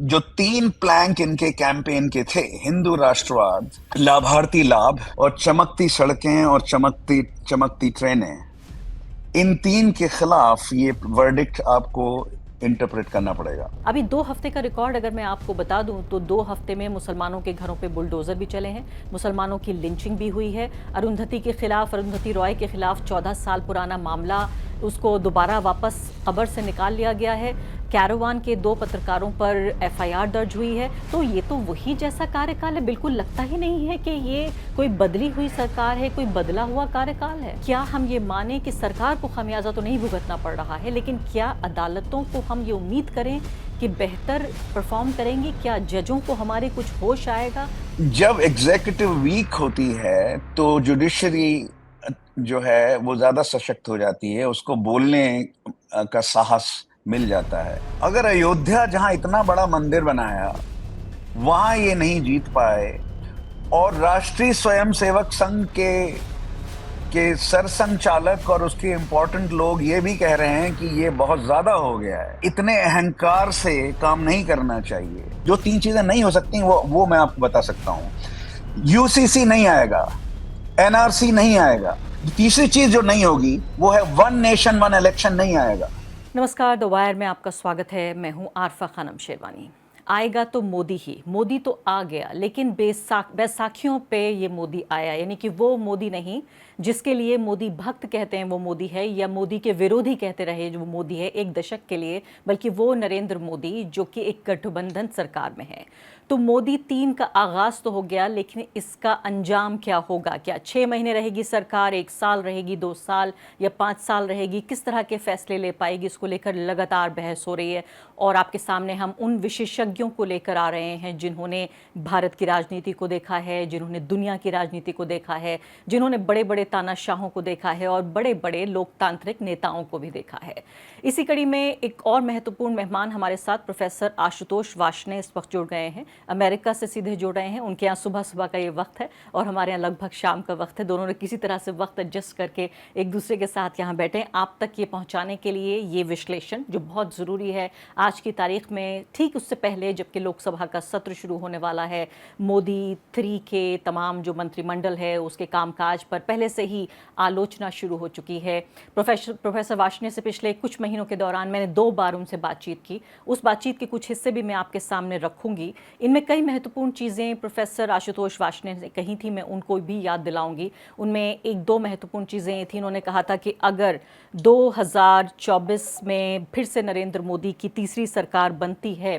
जो तीन प्लैंक इनके कैंपेन के थे, हिंदू राष्ट्रवाद, लाभार्थी लाभ और चमकती सड़कें और चमकती चमकती ट्रेनें, इन तीन के खिलाफ ये वर्डिक्ट आपको इंटरप्रेट करना पड़ेगा। अभी 2 हफ्ते का रिकॉर्ड अगर मैं आपको बता दूं तो 2 हफ्ते में मुसलमानों के घरों पे बुलडोजर भी चले हैं, मुसलमानों की लिंचिंग भी हुई है, अरुंधति के खिलाफ, अरुंधति रॉय के खिलाफ 14 साल पुराना मामला, उसको दोबारा वापस कब्र से निकाल लिया गया है। कैरोवान के 2 पत्रकारों पर एफआईआर दर्ज हुई है। तो ये तो वही जैसा कार्यकाल है, बिल्कुल लगता ही नहीं है कि ये कोई बदली हुई सरकार है, कोई बदला हुआ कार्यकाल है। क्या हम ये माने कि सरकार को खमियाजा तो नहीं भुगतना पड़ रहा है, लेकिन क्या अदालतों को हम ये उम्मीद करें कि बेहतर परफॉर्म करेंगी? क्या जजों को हमारे कुछ होश आएगा? जब एग्जीक्यूटिव वीक होती है तो जुडिशरी जो है वो ज्यादा सशक्त हो जाती है, उसको बोलने का साहस मिल जाता है। अगर अयोध्या जहां इतना बड़ा मंदिर बनाया वहां ये नहीं जीत पाए, और राष्ट्रीय स्वयंसेवक संघ के सरसंघचालक और उसके इंपॉर्टेंट लोग ये भी कह रहे हैं कि ये बहुत ज्यादा हो गया है, इतने अहंकार से काम नहीं करना चाहिए। जो तीन चीजें नहीं हो सकती वो मैं आपको बता सकता हूं। यूसीसी नहीं आएगा, एनआरसी नहीं आएगा, तीसरी चीज जो नहीं होगी वो है वन नेशन वन इलेक्शन नहीं आएगा। नमस्कार, द वायर में आपका स्वागत है। मैं हूं आरफा खानम शेरवानी। आएगा तो मोदी ही, मोदी तो आ गया, लेकिन बैसाखियों पे ये मोदी आया, यानी कि वो मोदी नहीं जिसके लिए मोदी भक्त कहते हैं वो मोदी है, या मोदी के विरोधी कहते रहे जो मोदी है 1 दशक के लिए, बल्कि वो नरेंद्र मोदी जो कि एक गठबंधन सरकार में है। तो मोदी 3 का आगाज तो हो गया, लेकिन इसका अंजाम क्या होगा? क्या 6 महीने रहेगी सरकार, 1 साल रहेगी, 2 साल या 5 साल रहेगी? किस तरह के फैसले ले पाएगी, इसको लेकर लगातार बहस हो रही है। और आपके सामने हम उन विशेषज्ञों को लेकर आ रहे हैं जिन्होंने भारत की राजनीति को देखा है, जिन्होंने दुनिया की राजनीति को देखा है, जिन्होंने बड़े बड़े तानाशाहों को देखा है और बड़े बड़े लोकतांत्रिक नेताओं को भी देखा है। इसी कड़ी में एक और महत्वपूर्ण मेहमान हमारे साथ प्रोफेसर आशुतोष वार्ष्णेय इस वक्त जुड़ गए हैं, अमेरिका से सीधे जुड़ रहे हैं। उनके यहाँ सुबह सुबह का ये वक्त है और हमारे यहाँ लगभग शाम का वक्त है। दोनों ने किसी तरह से वक्त एडजस्ट करके एक दूसरे के साथ यहाँ बैठे आप तक ये पहुँचाने के लिए ये विश्लेषण जो बहुत ज़रूरी है आज की तारीख में, ठीक उससे पहले जबकि लोकसभा का सत्र शुरू होने वाला है। मोदी 3 के तमाम जो मंत्रिमंडल है उसके कामकाज पर पहले से ही आलोचना शुरू हो चुकी है। प्रोफेसर वार्ष्णेय से पिछले कुछ महीनों के दौरान मैंने 2 बार उनसे बातचीत की। उस बातचीत के कुछ हिस्से भी मैं आपके सामने रखूंगी। इनमें कई महत्वपूर्ण चीज़ें प्रोफेसर आशुतोष वार्ष्णेय ने कही थी, मैं उनको भी याद दिलाऊंगी। उनमें 1-2 महत्वपूर्ण चीज़ें ये थी। उन्होंने कहा था कि अगर 2024 में फिर से नरेंद्र मोदी की तीसरी सरकार बनती है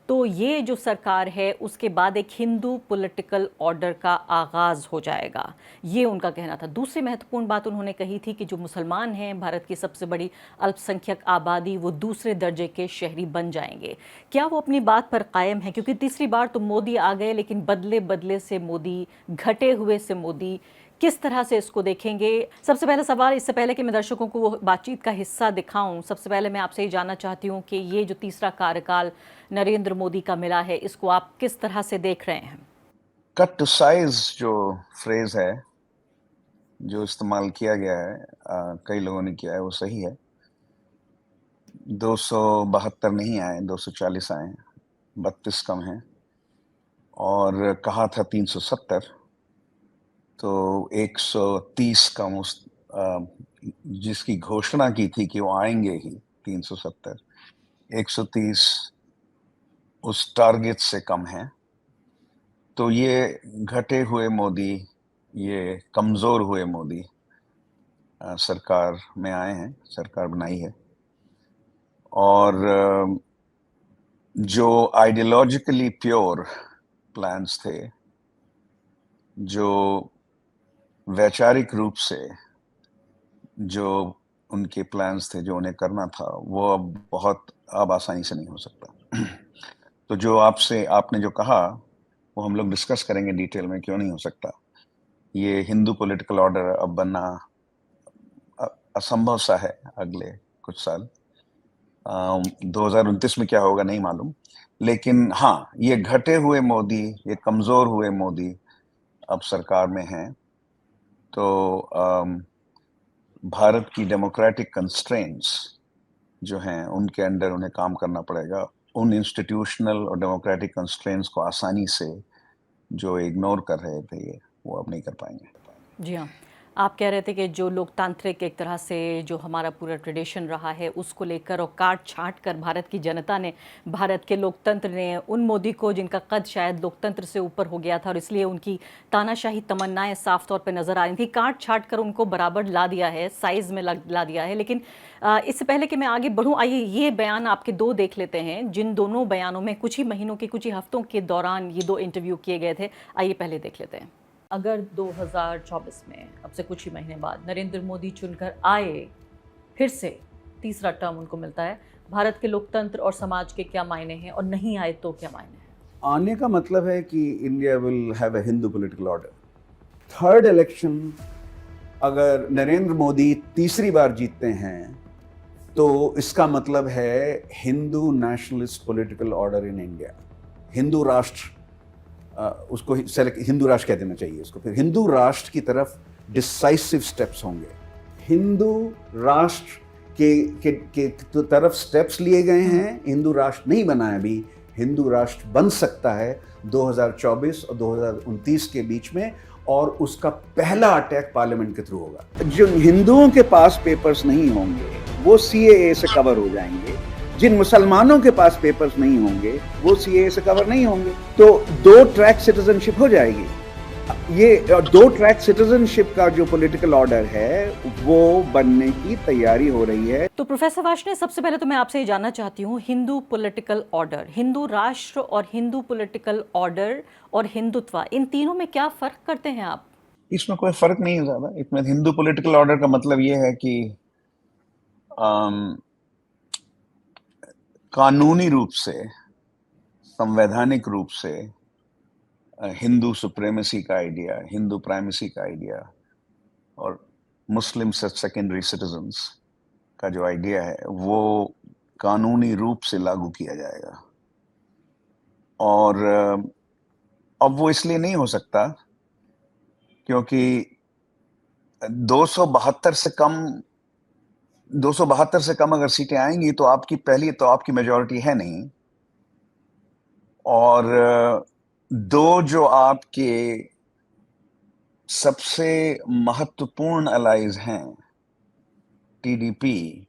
तो ये जो सरकार है उसके बाद एक हिंदू पॉलिटिकल ऑर्डर का आगाज़ हो जाएगा, ये उनका कहना था। दूसरी महत्वपूर्ण बात उन्होंने कही थी कि जो मुसलमान हैं, भारत की सबसे बड़ी अल्पसंख्यक आबादी, वो दूसरे दर्जे के शहरी बन जाएंगे। क्या वो अपनी बात पर कायम है? क्योंकि तीसरी बार तो मोदी आ गए, लेकिन बदले बदले से मोदी, घटे हुए से मोदी, किस तरह से इसको देखेंगे? सबसे पहला सवाल, इससे पहले कि मैं दर्शकों को वो बातचीत का हिस्सा दिखाऊं, सबसे पहले मैं आपसे ये जानना चाहती हूँ कि ये जो तीसरा कार्यकाल नरेंद्र मोदी का मिला है, इसको आप किस तरह से देख रहे हैं? कट टू साइज जो फ्रेज है जो इस्तेमाल किया गया है, कई लोगों ने किया है, वो सही है। 272 नहीं आए, 240 आए, 32 कम है। और कहा था 370, तो 130 कम उस जिसकी घोषणा की थी कि वो आएंगे ही 370, 130 उस टारगेट से कम है। तो ये घटे हुए मोदी, ये कमजोर हुए मोदी सरकार में आए हैं, सरकार बनाई है। और जो आइडियोलॉजिकली प्योर प्लान्स थे, जो वैचारिक रूप से जो उनके प्लान्स थे, जो उन्हें करना था, वो अब आसानी से नहीं हो सकता। तो जो आपने जो कहा वो हम लोग डिस्कस करेंगे डिटेल में, क्यों नहीं हो सकता। ये हिंदू पॉलिटिकल ऑर्डर अब बनना असंभव सा है अगले कुछ साल। 2029 में क्या होगा नहीं मालूम, लेकिन हाँ, ये घटे हुए मोदी, ये कमजोर हुए मोदी अब सरकार में हैं। तो भारत की डेमोक्रेटिक कंस्ट्रेंट्स जो हैं उनके अंडर उन्हें काम करना पड़ेगा। उन इंस्टीट्यूशनल और डेमोक्रेटिक कंस्ट्रेंट्स को आसानी से जो इग्नोर कर रहे थे ये, वो अब नहीं कर पाएंगे। जी हाँ, आप कह रहे थे कि जो लोकतांत्रिक एक तरह से जो हमारा पूरा ट्रेडिशन रहा है उसको लेकर और काट छाँट कर भारत की जनता ने, भारत के लोकतंत्र ने उन मोदी को जिनका कद शायद लोकतंत्र से ऊपर हो गया था और इसलिए उनकी तानाशाही तमन्नाएं साफ तौर पे नज़र आ रही थी, काट छाँट कर उनको बराबर ला दिया है, साइज़ में ला दिया है। लेकिन इससे पहले कि मैं आगे बढ़ूँ, आइए ये बयान आपके दो देख लेते हैं, जिन दोनों बयानों में कुछ ही महीनों के, कुछ ही हफ्तों के दौरान ये दो इंटरव्यू किए गए थे। आइए पहले देख लेते हैं। अगर 2024 में अब से कुछ ही महीने बाद नरेंद्र मोदी चुनकर आए, फिर से तीसरा टर्म उनको मिलता है, भारत के लोकतंत्र और समाज के क्या मायने हैं, और नहीं आए तो क्या मायने हैं? आने का मतलब है कि India will have a Hindu political order. Third election अगर नरेंद्र मोदी तीसरी बार जीतते हैं तो इसका मतलब है Hindu nationalist political order in India. Hindu राष्ट्र, उसको हिंदू राष्ट्र कह देना चाहिए उसको, फिर हिंदू राष्ट्र की तरफ डिसाइसिव स्टेप्स होंगे। हिंदू राष्ट्र के तरफ स्टेप्स लिए गए हैं। हिंदू राष्ट्र नहीं बना है अभी, हिंदू राष्ट्र बन सकता है 2024 और 2029 के बीच में, और उसका पहला अटैक पार्लियामेंट के थ्रू होगा। जो हिंदुओं के पास पेपर्स नहीं होंगे वो सीएए से कवर हो जाएंगे, जिन मुसलमानों के पास पेपर्स नहीं होंगे वो सीएए से कवर नहीं होंगे। तो दो ट्रैक सिटीजनशिप हो जाएगी। ये दो ट्रैक सिटीजनशिप का जो पॉलिटिकल ऑर्डर है वो बनने की तैयारी हो रही है। तो प्रोफेसर वार्ष्णेय, सबसे पहले तो मैं आपसे ये जानना चाहती हूँ, हिंदू पॉलिटिकल ऑर्डर, हिंदू राष्ट्र और हिंदू पॉलिटिकल ऑर्डर और हिंदुत्व, इन तीनों में क्या फर्क करते हैं आप? इसमें कोई फर्क नहीं है ज्यादा। इसमें हिंदू पॉलिटिकल ऑर्डर का मतलब ये है कि कानूनी रूप से, संवैधानिक रूप से हिंदू सुप्रीमेसी का आइडिया, हिंदू प्राइमेसी का आइडिया और मुस्लिम सेकेंडरी सिटीजन्स का जो आइडिया है वो कानूनी रूप से लागू किया जाएगा। और अब वो इसलिए नहीं हो सकता क्योंकि 272 से कम अगर सीटें आएंगी तो आपकी मेजॉरिटी है नहीं, और दो जो आपके सबसे महत्वपूर्ण अलाइज हैं, टीडीपी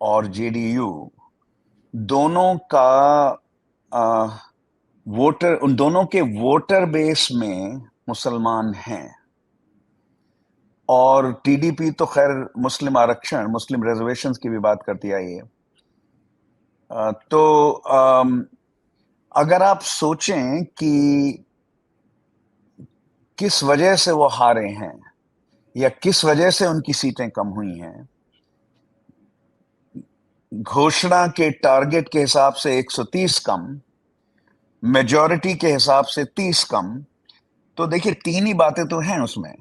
और जेडीयू, दोनों का उन दोनों के वोटर बेस में मुसलमान हैं। और टीडीपी तो खैर मुस्लिम आरक्षण, मुस्लिम रिजर्वेशंस की भी बात करती आई है। तो अगर आप सोचें कि किस वजह से वो हारे हैं या किस वजह से उनकी सीटें कम हुई हैं, घोषणा के टारगेट के हिसाब से 130 कम, मेजॉरिटी के हिसाब से 30 कम, तो देखिए तीन ही बातें तो हैं उसमें।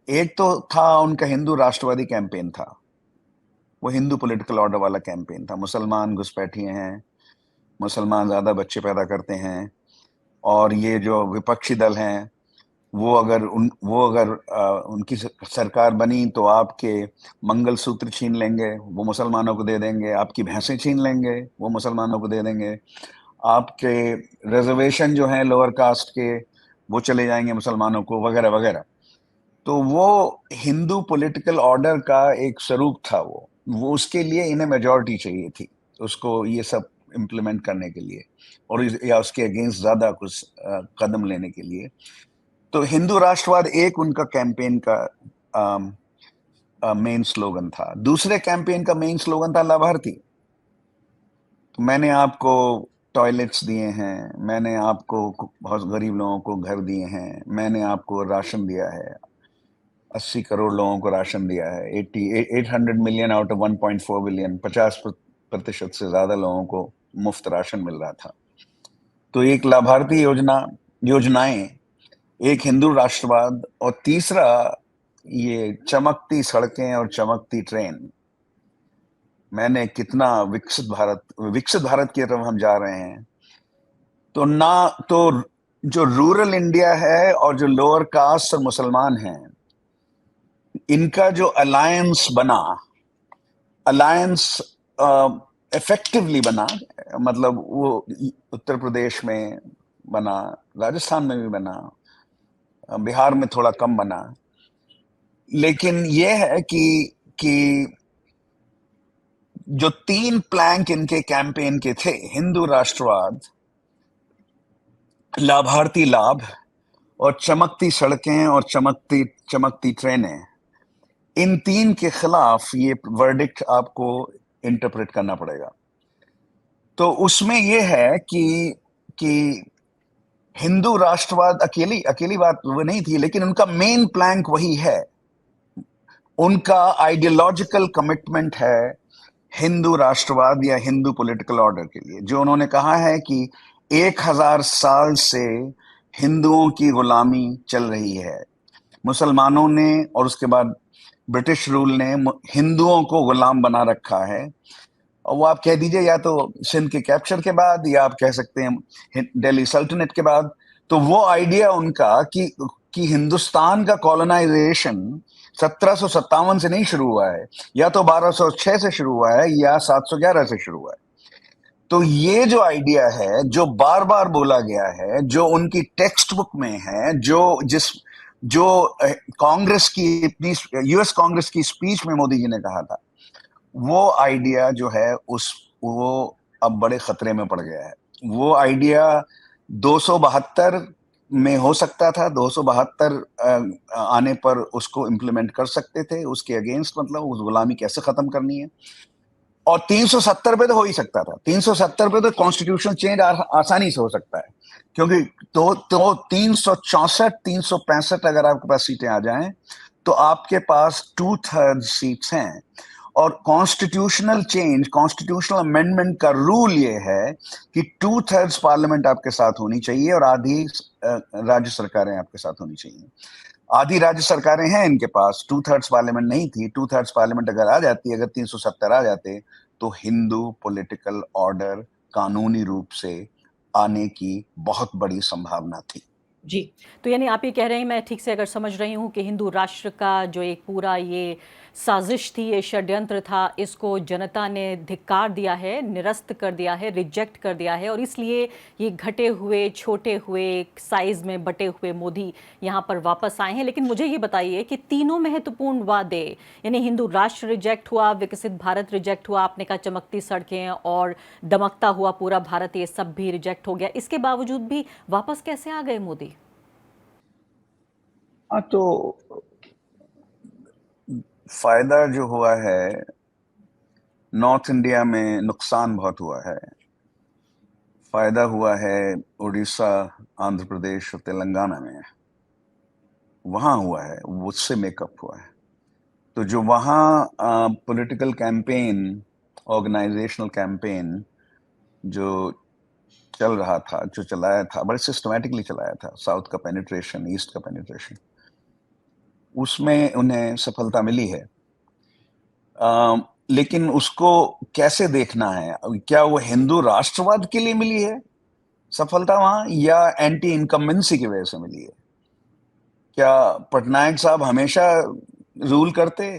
एक तो था उनका हिंदू राष्ट्रवादी कैंपेन था, वो हिंदू पॉलिटिकल ऑर्डर वाला कैंपेन था। मुसलमान घुसपैठिए हैं, मुसलमान ज्यादा बच्चे पैदा करते हैं, और ये जो विपक्षी दल हैं वो अगर उनकी सरकार बनी तो आपके मंगलसूत्र छीन लेंगे, वो मुसलमानों को दे देंगे, आपकी भैंसें छीन लेंगे, वो मुसलमानों को दे देंगे, आपके रिजर्वेशन जो हैं लोअर कास्ट के वो चले जाएंगे मुसलमानों को, वगैरह वगैरह। तो वो हिंदू पॉलिटिकल ऑर्डर का एक स्वरूप था। वो उसके लिए इन्हें मेजॉरिटी चाहिए थी उसको ये सब इम्प्लीमेंट करने के लिए, और या उसके अगेंस्ट ज्यादा कुछ कदम लेने के लिए। तो हिंदू राष्ट्रवाद एक उनका कैंपेन का मेन स्लोगन था। दूसरे कैंपेन का मेन स्लोगन था लाभार्थी। तो मैंने आपको टॉयलेट्स दिए हैं, मैंने आपको बहुत गरीब लोगों को घर दिए हैं, मैंने आपको राशन दिया है, 80 करोड़ लोगों को राशन दिया है, 800 मिलियन आउट ऑफ 1.4 बिलियन, 50% से ज्यादा लोगों को मुफ्त राशन मिल रहा था। तो एक लाभार्थी योजनाएं, एक हिंदू राष्ट्रवाद, और तीसरा ये चमकती सड़कें और चमकती ट्रेन। मैंने कितना विकसित भारत की तरफ हम जा रहे हैं। तो जो रूरल इंडिया है और जो लोअर कास्ट और मुसलमान हैं, इनका जो अलायंस बना, इफेक्टिवली बना, मतलब वो उत्तर प्रदेश में बना, राजस्थान में भी बना, बिहार में थोड़ा कम बना, लेकिन ये है कि जो 3 प्लैंक इनके कैंपेन के थे, हिंदू राष्ट्रवाद, लाभार्थी लाभ और चमकती सड़कें और चमकती चमकती ट्रेनें, इन 3 के खिलाफ ये वर्डिक्ट आपको इंटरप्रेट करना पड़ेगा। तो उसमें ये है कि हिंदू राष्ट्रवाद अकेली अकेली बात वो नहीं थी, लेकिन उनका मेन प्लैंक वही है। उनका आइडियोलॉजिकल कमिटमेंट है हिंदू राष्ट्रवाद या हिंदू पॉलिटिकल ऑर्डर के लिए, जो उन्होंने कहा है कि 1000 साल से हिंदुओं की गुलामी चल रही है। मुसलमानों ने और उसके बाद ब्रिटिश रूल ने हिंदुओं को गुलाम बना रखा है। और वो आप कह दीजिए या तो सिंध के कैप्चर के बाद, या आप कह सकते हैं दिल्ली सल्तनत के बाद। तो वो आइडिया उनका कि हिंदुस्तान का कॉलोनाइजेशन 1757 से नहीं शुरू हुआ है, या तो 1206 से शुरू हुआ है या 711 से शुरू हुआ है। तो ये जो आइडिया है, जो बार बार बोला गया है, जो उनकी टेक्स्ट बुक में है, जो कांग्रेस की, यूएस कांग्रेस की स्पीच में मोदी जी ने कहा था, वो आइडिया जो है वो अब बड़े खतरे में पड़ गया है। वो आइडिया 272 में हो सकता था, 272 आने पर उसको इम्प्लीमेंट कर सकते थे, उसके अगेंस्ट, मतलब उस गुलामी कैसे खत्म करनी है। और 370 पे तो हो ही सकता था, 370 पे तो कॉन्स्टिट्यूशन चेंज आसानी से हो सकता है, क्योंकि तो 364 365 अगर आपके पास सीटें आ जाएं तो आपके पास 2/3 सीट्स हैं। और कॉन्स्टिट्यूशनल चेंज, कॉन्स्टिट्यूशनल अमेंडमेंट का रूल ये है कि 2/3 पार्लियामेंट आपके साथ होनी चाहिए और आधी राज्य सरकारें आपके साथ होनी चाहिए। आधी राज्य सरकारें हैं इनके पास, 2/3 पार्लियामेंट नहीं थी। 2/3 पार्लियामेंट अगर आ जाती, अगर 370 आ जाते, तो हिंदू पॉलिटिकल ऑर्डर कानूनी रूप से आने की बहुत बड़ी संभावना थी। जी, तो यानी आप ये कह रहे हैं, मैं ठीक से अगर समझ रही हूँ, कि हिंदू राष्ट्र का जो एक पूरा ये साजिश थी, ये षड्यंत्र था, इसको जनता ने धिक्कार दिया है, निरस्त कर दिया है, रिजेक्ट कर दिया है, और इसलिए ये घटे हुए, छोटे हुए, साइज में बटे हुए मोदी यहाँ पर वापस आए हैं। लेकिन मुझे ये बताइए कि तीनों महत्वपूर्ण वादे, यानी हिंदू राष्ट्र रिजेक्ट हुआ, विकसित भारत रिजेक्ट हुआ, आपने कहा चमकती सड़कें और दमकता हुआ पूरा भारत, ये सब भी रिजेक्ट हो गया, इसके बावजूद भी वापस कैसे आ गए मोदी? हाँ, तो फायदा जो हुआ है, नॉर्थ इंडिया में नुकसान बहुत हुआ है। फायदा हुआ है उड़ीसा, आंध्र प्रदेश और तेलंगाना में, वहां हुआ है, उससे मेकअप हुआ है। तो जो वहाँ पॉलिटिकल कैंपेन, ऑर्गेनाइजेशनल कैंपेन जो चल रहा था, जो चलाया था, बड़े सिस्टमैटिकली चलाया था, साउथ का पेनिट्रेशन, ईस्ट का पेनिट्रेशन, उसमें उन्हें सफलता मिली है। लेकिन उसको कैसे देखना है? क्या वो हिंदू राष्ट्रवाद के लिए मिली है सफलता वहां, या एंटी इनकम्बेंसी की वजह से मिली है? क्या पटनायक साहब हमेशा रूल करते,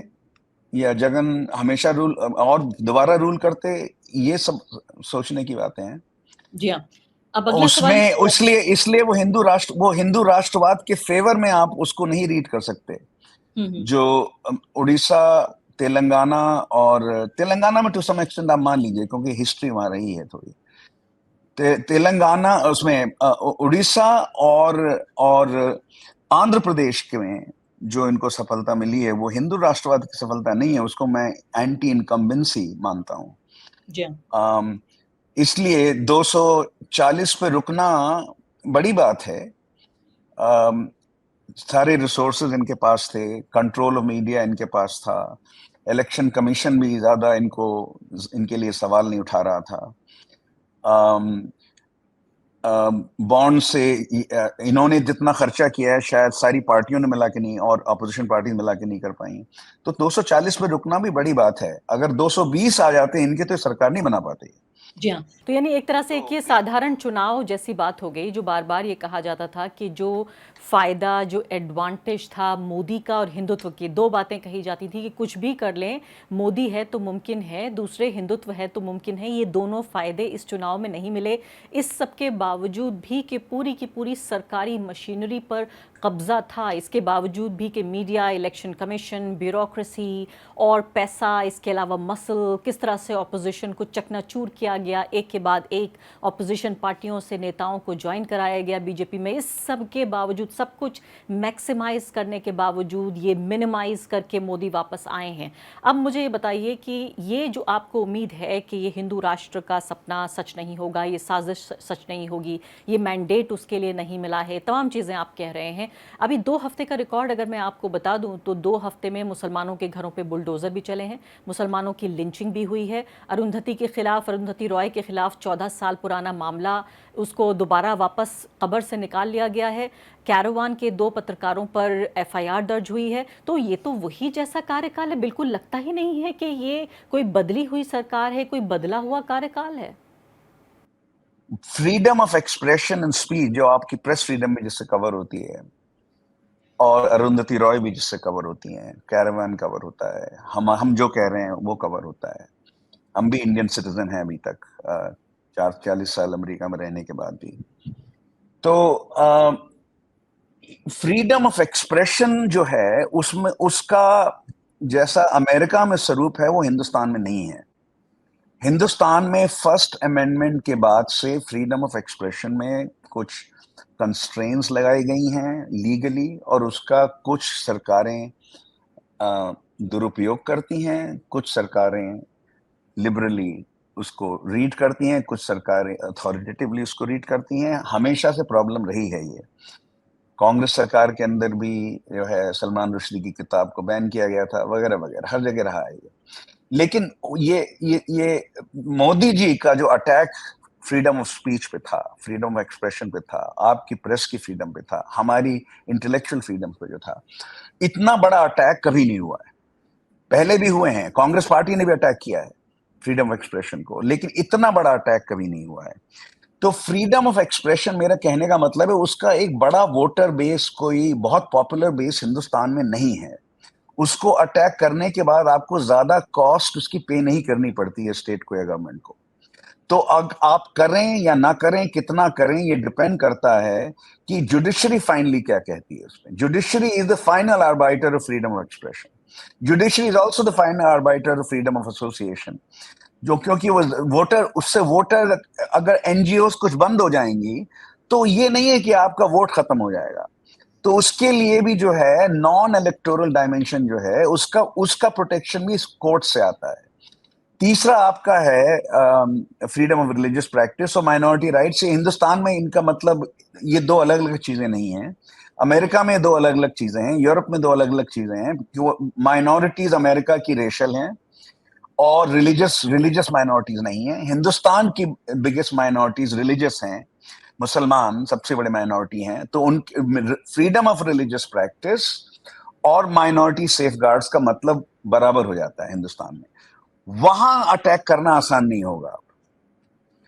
या जगन हमेशा रूल और दोबारा रूल करते? ये सब सोचने की बातें हैं। जी हाँ, अब अगला सवाल उसमें इसलिए इसलिए वो हिंदू राष्ट्रवाद के फेवर में आप उसको नहीं रीड कर सकते। जो उड़ीसा, तेलंगाना, और तेलंगाना में टू सम एक्सटेंट आप मान लीजिए, क्योंकि हिस्ट्री वहां रही है थोड़ी। तेलंगाना, उसमें उड़ीसा और आंध्र प्रदेश के में जो इनको सफलता मिली है, वो हिंदू राष्ट्रवाद की सफलता नहीं है, उसको मैं एंटी इनकम्बेंसी मानता हूँ। जी इसलिए 240 पे रुकना बड़ी बात है। सारे रिसोर्सेज इनके पास थे, कंट्रोल ऑफ मीडिया इनके पास था, इलेक्शन कमीशन भी ज्यादा इनके लिए सवाल नहीं उठा रहा था। बॉन्ड से इन्होंने जितना खर्चा किया है, शायद सारी पार्टियों ने मिला के नहीं, और अपोजिशन पार्टी मिला के नहीं कर पाई। तो 240 पे रुकना भी बड़ी बात है। अगर 220 आ जाते इनके, तो सरकार नहीं बना पाते। जी हाँ, तो यानी एक तरह से एक तो ये साधारण चुनाव जैसी बात हो गई, जो बार-बार ये कहा जाता था कि जो फ़ायदा, जो एडवांटेज था मोदी का और हिंदुत्व की, 2 बातें कही जाती थी कि कुछ भी कर लें, मोदी है तो मुमकिन है, दूसरे हिंदुत्व है तो मुमकिन है, ये दोनों फ़ायदे इस चुनाव में नहीं मिले। इस सब के बावजूद भी कि पूरी की पूरी सरकारी मशीनरी पर कब्ज़ा था, इसके बावजूद भी कि मीडिया, इलेक्शन कमीशन, ब्यूरोक्रेसी और पैसा, इसके अलावा मसल, किस तरह से ऑपोजिशन को चकनाचूर किया गया, एक के बाद एक ऑपोजिशन पार्टियों से नेताओं को ज्वाइन कराया गया बीजेपी में। इस सब के बावजूद, सब कुछ मैक्सिमाइज करने के बावजूद, ये मिनिमाइज करके मोदी वापस आए हैं। अब मुझे ये बताइए कि ये जो आपको उम्मीद है कि ये हिंदू राष्ट्र का सपना सच नहीं होगा, ये साजिश सच नहीं होगी, ये मैंडेट उसके लिए नहीं मिला है, तमाम चीज़ें आप कह रहे हैं। अभी 2 हफ्ते का रिकॉर्ड अगर मैं आपको बता दूं तो 2 हफ्ते में मुसलमानों के घरों पे बुलडोज़र भी चले हैं, मुसलमानों की लिंचिंग भी हुई है, अरुंधति के खिलाफ, अरुंधति रॉय के खिलाफ 14 साल पुराना मामला, उसको दोबारा वापस कब्र से निकाल लिया गया है, कैरावान के 2 पत्रकारों पर एफआईआर दर्ज हुई है। तो ये तो वही जैसा कार्यकाल है, बिल्कुल लगता ही नहीं है कि ये कोई बदली हुई सरकार है, कोई बदला हुआ कार्यकाल है। Freedom of expression and speech जो आपकी प्रेस फ्रीडम में जिससे कवर होती है, और अरुंधति रॉय भी जिससे कवर होती हैं, कैरावान कवर होता है, हम जो कह रहे हैं वो कवर होता है। हम भी इंडियन सिटीजन हैं अभी तक, 40 साल अमेरिका में रहने के बाद भी। तो फ्रीडम ऑफ एक्सप्रेशन जो है उसमें उसका जैसा अमेरिका में स्वरूप है वो हिंदुस्तान में नहीं है। हिंदुस्तान में फर्स्ट अमेंडमेंट के बाद से फ्रीडम ऑफ एक्सप्रेशन में कुछ कंस्ट्रेंट्स लगाई गई हैं लीगली, और उसका कुछ सरकारें दुरुपयोग करती हैं, कुछ सरकारें लिबरली उसको रीड करती हैं, कुछ सरकारें अथॉरिटेटिवली उसको रीड करती हैं। हमेशा से प्रॉब्लम रही है ये। कांग्रेस सरकार के अंदर भी जो है सलमान रुश्दी की किताब को बैन किया गया था, वगैरह वगैरह, हर जगह रहा है ये। लेकिन ये मोदी जी का जो अटैक फ्रीडम ऑफ स्पीच पे था, फ्रीडम ऑफ एक्सप्रेशन पे था, आपकी प्रेस की फ्रीडम पे था, हमारी इंटेलेक्चुअल फ्रीडम पे जो था, इतना बड़ा अटैक कभी नहीं हुआ है। पहले भी हुए हैं, कांग्रेस पार्टी ने भी अटैक किया है फ्रीडम ऑफ एक्सप्रेशन को, लेकिन इतना बड़ा अटैक कभी नहीं हुआ है। तो फ्रीडम ऑफ एक्सप्रेशन, मेरा कहने का मतलब है, उसका एक बड़ा वोटर बेस, कोई बहुत पॉपुलर बेस हिंदुस्तान में नहीं है। उसको अटैक करने के बाद आपको ज्यादा कॉस्ट उसकी पे नहीं करनी पड़ती है स्टेट को या गवर्नमेंट को। तो अब आप करें या ना करें, कितना करें, ये डिपेंड करता है कि जुडिशरी फाइनली क्या कहती है उसमें। Judiciary is the final arbiter of freedom of expression. Judiciary is also the final arbiter of freedom of association. जो क्योंकि वो वोटर, उससे वोटर, अगर एनजीओ कुछ बंद हो जाएंगी तो ये नहीं है कि आपका वोट खत्म हो जाएगा। तो उसके लिए भी जो है नॉन इलेक्टोरल डायमेंशन जो है उसका उसका प्रोटेक्शन भी इस कोर्ट से आता है। तीसरा आपका है फ्रीडम ऑफ रिलीजियस प्रैक्टिस और माइनॉरिटी राइट्स। हिंदुस्तान में इनका मतलब ये 2 अलग अलग चीजें नहीं हैं। अमेरिका में 2 अलग अलग चीजें हैं, यूरोप में 2 अलग अलग चीजें हैं। माइनॉरिटीज अमेरिका की रेशल हैं और रिलीजियस माइनॉरिटीज नहीं है। हिंदुस्तान की बिगेस्ट माइनॉरिटीज रिलीजियस हैं, मुसलमान सबसे बड़े माइनॉरिटी हैं। तो उन फ्रीडम ऑफ रिलीजियस प्रैक्टिस और माइनॉरिटी सेफगार्ड्स का मतलब बराबर हो जाता है हिंदुस्तान में। वहां अटैक करना आसान नहीं होगा,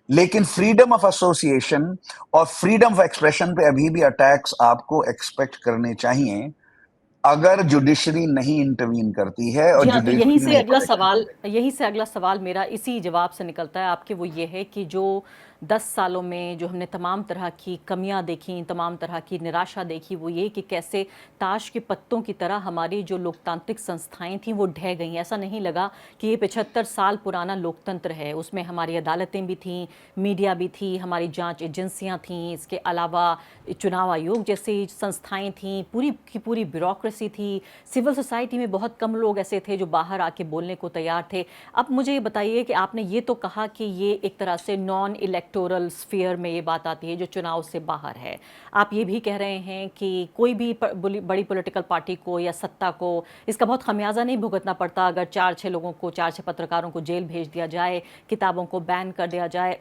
लेकिन फ्रीडम ऑफ एसोसिएशन और फ्रीडम ऑफ एक्सप्रेशन पे अभी भी अटैक्स आपको एक्सपेक्ट करने चाहिए, अगर जुडिशरी नहीं इंटरवीन करती है और जी हाँ, तो यहीं जुडिशरी से नहीं अगला प्रोटेक्शन सवाल करती। यहीं से अगला सवाल मेरा इसी जवाब से निकलता है आपके, वो ये है कि जो 10 सालों में जो हमने तमाम तरह की कमियां देखी, तमाम तरह की निराशा देखी, वो ये कि कैसे ताश के पत्तों की तरह हमारी जो लोकतांत्रिक संस्थाएं थीं वो ढह गईं। ऐसा नहीं लगा कि ये 75 साल पुराना लोकतंत्र है, उसमें हमारी अदालतें भी थीं, मीडिया भी थी, हमारी जांच एजेंसियां थीं, इसके अलावा चुनाव आयोग जैसी संस्थाएं थीं, पूरी की पूरी ब्यूरोक्रेसी थी, सिविल सोसाइटी में बहुत कम लोग ऐसे थे जो बाहर आके बोलने को तैयार थे। अब मुझे ये बताइए कि आपने ये तो कहा कि ये एक तरह से नॉन इलेक्टोरल स्फीयर में ये बात आती है जो चुनाव से बाहर है। आप ये भी कह रहे हैं कि कोई भी बड़ी पॉलिटिकल पार्टी को या सत्ता को इसका बहुत खमियाजा नहीं भुगतना पड़ता अगर 4-6 लोगों को, 4-6 पत्रकारों को जेल भेज दिया जाए, किताबों को बैन कर दिया जाए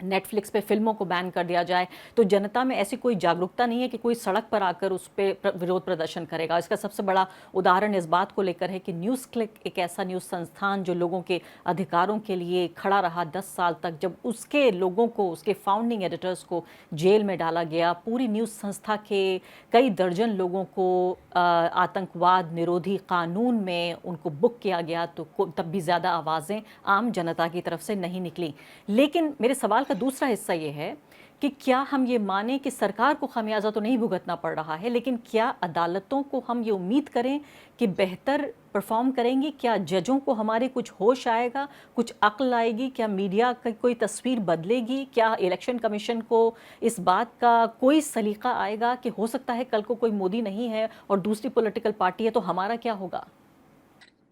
नेटफ्लिक्स पे फिल्मों को बैन कर दिया जाए, तो जनता में ऐसी कोई जागरूकता नहीं है कि कोई सड़क पर आकर उस पर विरोध प्रदर्शन करेगा। इसका सबसे बड़ा उदाहरण इस बात को लेकर है कि न्यूज़ क्लिक एक ऐसा न्यूज़ संस्थान जो लोगों के अधिकारों के लिए खड़ा रहा 10 साल तक, जब उसके लोगों को, उसके फाउंडिंग एडिटर्स को जेल में डाला गया, पूरी न्यूज़ संस्था के कई दर्जन लोगों को आतंकवाद निरोधी कानून में उनको बुक किया गया, तो तब भी ज़्यादा आवाज़ें आम जनता की तरफ से नहीं निकली। लेकिन मेरे सवाल का दूसरा हिस्सा ये है कि क्या हम ये माने कि सरकार को खामियाजा तो नहीं भुगतना पड़ रहा है, लेकिन क्या अदालतों को हम ये उम्मीद करें कि बेहतर परफॉर्म करेंगी? क्या जजों को हमारे कुछ होश आएगा, कुछ अक्ल आएगी? क्या मीडिया की कोई तस्वीर बदलेगी? क्या इलेक्शन कमीशन को इस बात का कोई सलीका आएगा कि हो सकता है कल को कोई मोदी नहीं है और दूसरी पॉलिटिकल पार्टी है, तो हमारा क्या होगा?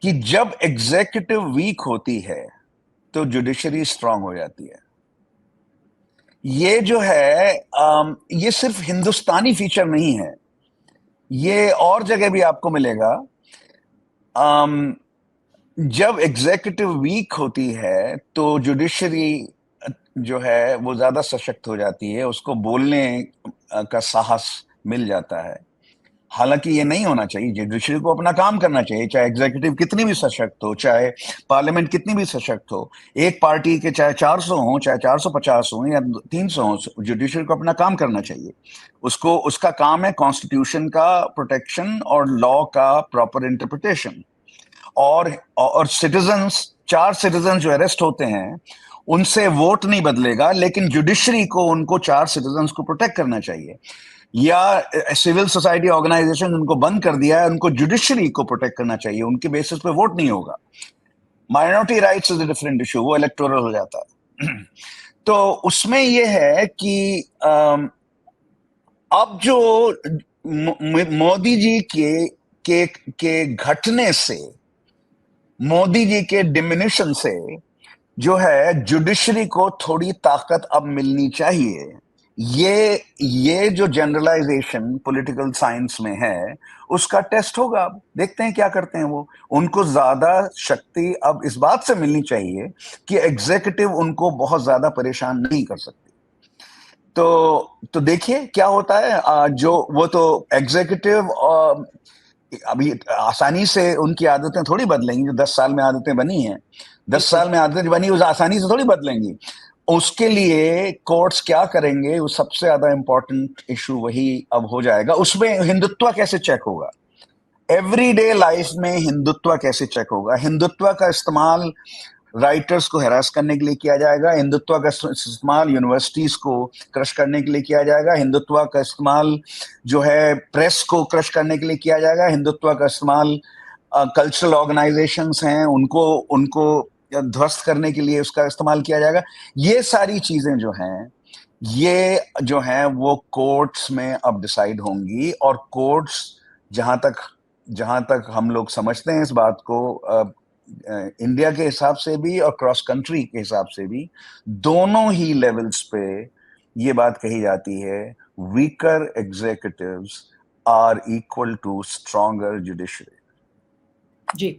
कि जब एग्जीक्यूटिव वीक होती है तो जुडिशरी स्ट्रांग हो जाती है। ये जो है ये सिर्फ हिंदुस्तानी फीचर नहीं है, ये और जगह भी आपको मिलेगा। जब एग्जीक्यूटिव वीक होती है तो जुडिशरी जो है वो ज्यादा सशक्त हो जाती है, उसको बोलने का साहस मिल जाता है। हालांकि ये नहीं होना चाहिए, जुडिशरी को अपना काम करना चाहिए, चाहे एग्जीक्यूटिव कितनी भी सशक्त हो, चाहे पार्लियामेंट कितनी भी सशक्त हो। एक पार्टी के चाहे 400 हो, चाहे 450 हो या 300 हो, जुडिशरी को अपना काम करना चाहिए। उसको, उसका काम है कॉन्स्टिट्यूशन का प्रोटेक्शन और लॉ का प्रॉपर इंटरप्रिटेशन। और सिटीजन्स, 4 सिटीजन जो अरेस्ट होते हैं उनसे वोट नहीं बदलेगा, लेकिन जुडिशरी को उनको 4 सिटीजन्स को प्रोटेक्ट करना चाहिए। या सिविल सोसाइटी ऑर्गेनाइजेशन उनको बंद कर दिया है, उनको जुडिशरी को प्रोटेक्ट करना चाहिए, उनके बेसिस पे वोट नहीं होगा। Minority rights is a different issue, वो इलेक्टोरल हो जाता है। तो उसमें ये है कि अब जो मोदी जी के घटने से, मोदी जी के डिमिनिशन से जो है जुडिशरी को थोड़ी ताकत अब मिलनी चाहिए। ये जो जनरलाइजेशन पॉलिटिकल साइंस में है उसका टेस्ट होगा। अब देखते हैं क्या करते हैं वो। उनको ज्यादा शक्ति अब इस बात से मिलनी चाहिए कि एग्जीक्यूटिव उनको बहुत ज्यादा परेशान नहीं कर सकती। तो देखिए क्या होता है। जो वो तो एग्जीक्यूटिव अभी आसानी से उनकी आदतें थोड़ी बदलेंगी। जो 10 साल में आदतें बनी हैं, 10 साल में आदतें बनी, उस आसानी से थोड़ी बदलेंगी। उसके लिए कोर्ट्स क्या करेंगे, वो सबसे ज्यादा इंपॉर्टेंट इशू वही अब हो जाएगा। उसमें हिंदुत्व कैसे चेक होगा, एवरीडे लाइफ में हिंदुत्व कैसे चेक होगा। हिंदुत्व का इस्तेमाल राइटर्स को हैरास करने के लिए किया जाएगा, हिंदुत्व का इस्तेमाल यूनिवर्सिटीज को क्रश करने के लिए किया जाएगा, हिंदुत्व का इस्तेमाल जो है प्रेस को क्रश करने के लिए किया जाएगा, हिंदुत्व का इस्तेमाल कल्चरल ऑर्गेनाइजेशंस हैं उनको उनको ध्वस्त करने के लिए उसका इस्तेमाल किया जाएगा। ये सारी चीजें जो हैं, ये जो हैं वो कोर्ट्स में अब डिसाइड होंगी। और कोर्ट्स जहां तक हम लोग समझते हैं इस बात को, इंडिया के हिसाब से भी और क्रॉस कंट्री के हिसाब से भी, दोनों ही लेवल्स पे ये बात कही जाती है, weaker executives are equal to stronger judiciary. जी,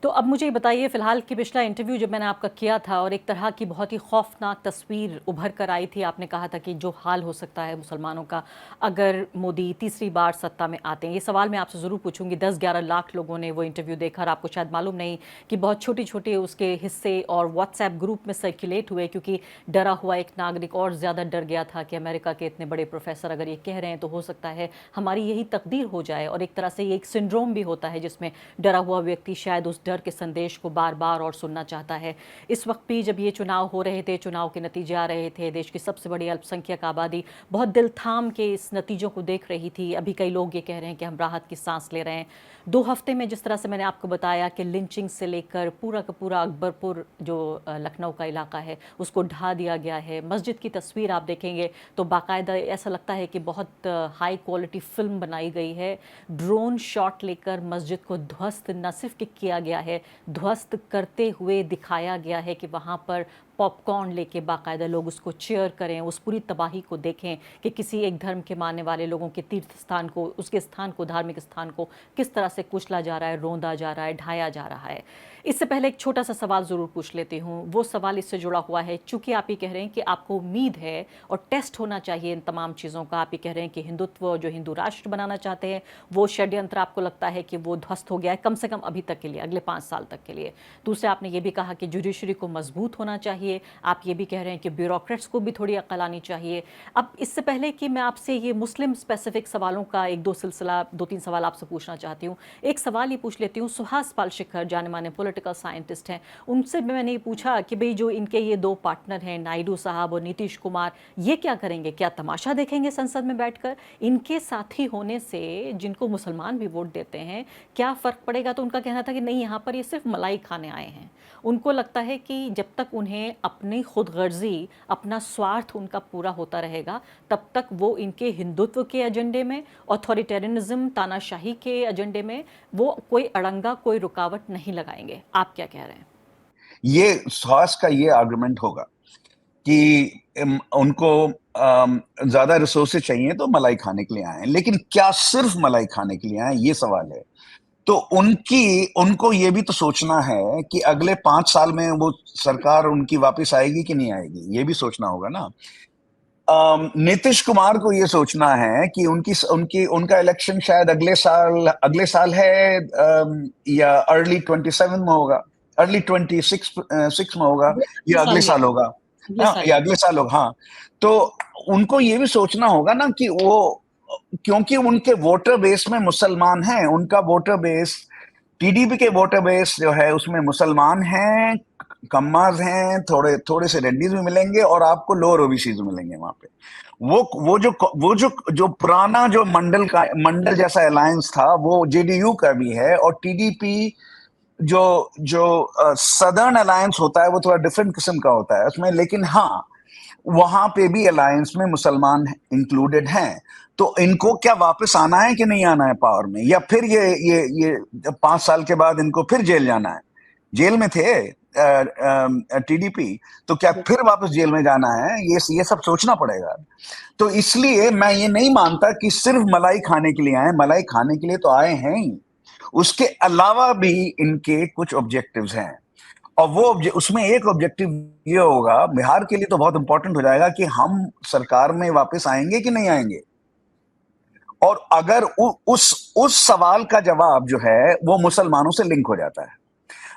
तो अब मुझे ये बताइए, फिलहाल कि पिछला इंटरव्यू जब मैंने आपका किया था और एक तरह की बहुत ही खौफनाक तस्वीर उभर कर आई थी, आपने कहा था कि जो हाल हो सकता है मुसलमानों का अगर मोदी तीसरी बार सत्ता में आते हैं। ये सवाल मैं आपसे ज़रूर पूछूंगी। 10-11 लाख लोगों ने वो इंटरव्यू देखा और आपको शायद मालूम नहीं कि बहुत छोटे छोटे उसके हिस्से और व्हाट्सएप ग्रुप में सर्कुलेट हुए, क्योंकि डरा हुआ एक नागरिक और ज़्यादा डर गया था कि अमेरिका के इतने बड़े प्रोफेसर अगर ये कह रहे हैं तो हो सकता है हमारी यही तकदीर हो जाए। और एक तरह से ये एक सिंड्रोम भी होता है जिसमें डरा हुआ व्यक्ति शायद उस डर के संदेश को बार बार और सुनना चाहता है। इस वक्त भी जब ये चुनाव हो रहे थे, चुनाव के नतीजे आ रहे थे, देश की सबसे बड़ी अल्पसंख्यक आबादी बहुत दिल थाम के इस नतीजों को देख रही थी। अभी कई लोग ये कह रहे हैं कि हम राहत की सांस ले रहे हैं। 2 हफ्ते में जिस तरह से मैंने आपको बताया कि लिंचिंग से लेकर पूरा का पूरा अकबरपुर जो लखनऊ का इलाका है उसको ढा दिया गया है। मस्जिद की तस्वीर आप देखेंगे तो बाकायदा ऐसा लगता है कि बहुत हाई क्वालिटी फिल्म बनाई गई है। ड्रोन शॉट लेकर मस्जिद को ध्वस्त न सिर्फ किया गया है, ध्वस्त करते हुए दिखाया गया है कि वहाँ पर पॉपकॉर्न लेके बाकायदा लोग उसको चेयर करें, उस पूरी तबाही को देखें कि किसी एक धर्म के मानने वाले लोगों के तीर्थ स्थान को, उसके स्थान को, धार्मिक स्थान को किस तरह से कुचला जा रहा है, रोंदा जा रहा है, ढाया जा रहा है। इससे पहले एक छोटा सा सवाल ज़रूर पूछ लेती हूँ। वो सवाल इससे जुड़ा हुआ है, चूंकि आप ये कह रहे हैं कि आपको उम्मीद है और टेस्ट होना चाहिए इन तमाम चीज़ों का। आप ये कह रहे हैं कि हिंदुत्व, जो हिंदू राष्ट्र बनाना चाहते हैं, वो षड्यंत्र आपको लगता है कि वो ध्वस्त हो गया है, कम से कम अभी तक के लिए, अगले 5 साल तक के लिए। दूसरे, आपने ये भी कहा कि जुडिशरी को मजबूत होना चाहिए। आप ये भी कह रहे हैं कि ब्यूरोक्रेट्स को भी थोड़ी अक्ल आनी चाहिए। अब इससे पहले कि मैं आपसे ये मुस्लिम स्पेसिफिक सवालों का एक दो सिलसिला, 2-3 सवाल आपसे पूछना चाहती हूँ, एक सवाल ये पूछ लेती हूँ। सुहास पाल शिखर जाने माने पॉलिटिकल साइंटिस्ट हैं, उनसे मैंने ये पूछा कि भाई जो इनके ये 2 पार्टनर हैं, नायडू साहब और नीतीश कुमार, ये क्या करेंगे? क्या तमाशा देखेंगे संसद में बैठकर? इनके साथी होने से जिनको मुसलमान भी वोट देते हैं, क्या फ़र्क पड़ेगा? तो उनका कहना था कि नहीं, यहाँ पर ये सिर्फ मलाई खाने आए हैं। उनको लगता है कि जब तक उन्हें अपनी खुदगर्जी, अपना स्वार्थ उनका पूरा होता रहेगा, तब तक वो इनके हिंदुत्व के एजेंडे में, ऑथोरिटेरियनिज्म, तानाशाही के एजेंडे में वो कोई अड़ंगा, कोई रुकावट नहीं लगाएंगे। आप क्या कह रहे हैं? ये सुहास का ये आर्गुमेंट होगा कि उनको ज्यादा रिसोर्सेज चाहिए तो मलाई खाने के लिए आए, लेकिन क्या सिर्फ मलाई खाने के लिए आए, ये सवाल है। तो उनको ये भी तो सोचना है कि अगले 5 साल में वो सरकार उनकी वापस आएगी कि नहीं आएगी, ये भी सोचना होगा ना। नीतीश कुमार को ये सोचना है कि उनका इलेक्शन शायद अगले साल है, या अर्ली 27 में होगा, अर्ली 26 में होगा, या अगले साल होगा, या अगले साल होगा। हाँ, तो उनको ये भी सोचना होगा ना कि वो, क्योंकि उनके वोटर बेस में मुसलमान हैं, उनका वोटर बेस, टीडीपी के वोटर बेस जो है उसमें मुसलमान हैं, कम्माज हैं, थोड़े से रेड्डीज भी मिलेंगे, और आपको लोअर ओबीसीज मिलेंगे वहां पे। वो जो पुराना जो मंडल जैसा अलायंस था, वो जेडीयू का भी है, और टीडीपी जो जो सदर्न अलायंस होता है वो थोड़ा डिफरेंट किस्म का होता है उसमें, लेकिन हाँ, वहां पे भी अलायंस में मुसलमान इंक्लूडेड हैं। तो इनको क्या वापस आना है कि नहीं आना है पावर में, या फिर ये 5 साल के बाद इनको फिर जेल जाना है? जेल में थे टीडीपी, तो क्या फिर वापस जेल में जाना है? ये सब सोचना पड़ेगा। तो इसलिए मैं ये नहीं मानता कि सिर्फ मलाई खाने के लिए आए। मलाई खाने के लिए तो आए हैं ही, उसके अलावा भी इनके कुछ ऑब्जेक्टिव्स हैं, और वो उसमें एक ऑब्जेक्टिव ये होगा, बिहार के लिए तो बहुत इंपॉर्टेंट हो जाएगा कि हम सरकार में वापस आएंगे कि नहीं आएंगे। और अगर उस सवाल का जवाब जो है वो मुसलमानों से लिंक हो जाता है